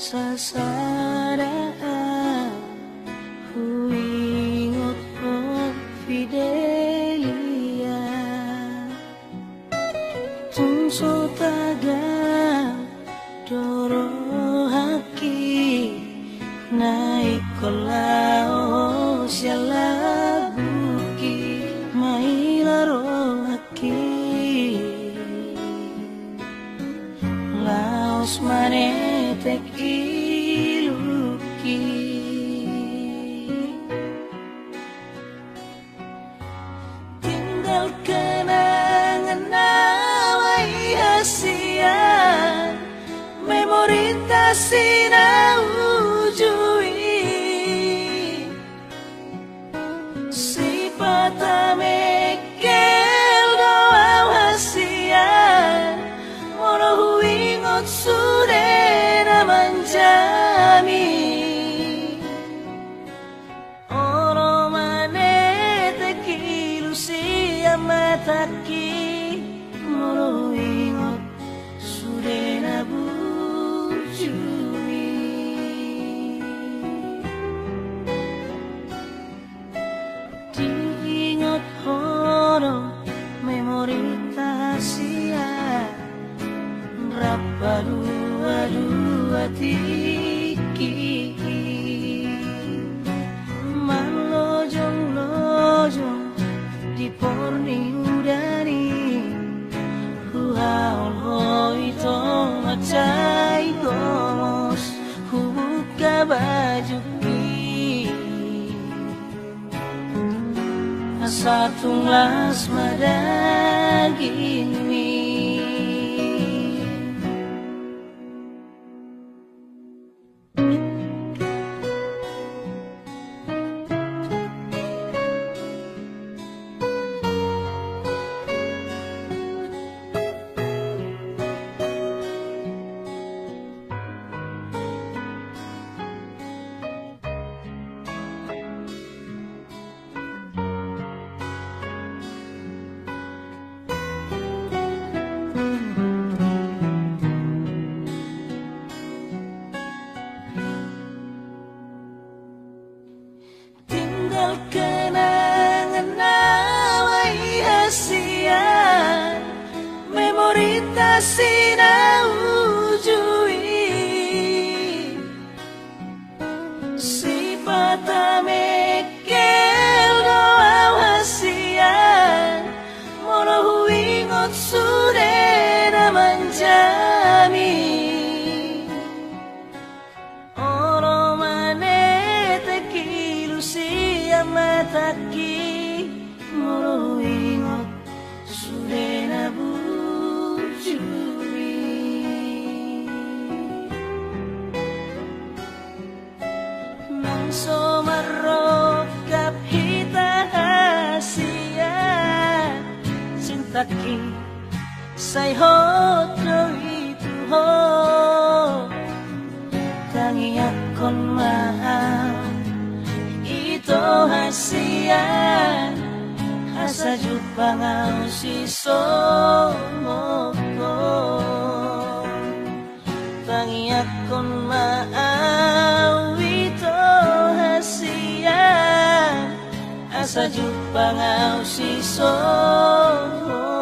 Sasaraan huingot ko Fidelia Tungso taga doro haki naik kolao siala buki mailaro haki laos manetek iluki tinggal kenangan awai hasia memori tasina ujui sifata mekel doa hasia moro huingot surena manjami oro manete kilu siya mataki moro huingot surena bujui diingot horo memori tahasia berapa dua tiki manlojong-lojong di porni udani huhaul hoi tong acai gomos hubuka bajuki asa tunglas madaging mi kenangan awai hasia memori tasina ujui sifata mekel doa hasia moro huingot surena manjami oro manete kilu siya mataki moro huingot surena bujui nang somaro kaphita hasia cintaki say hot itu ho tangi akon mahal ito hasia asa jupangau si somoko tangi akon mahal ito hasia asa jupangau si somoko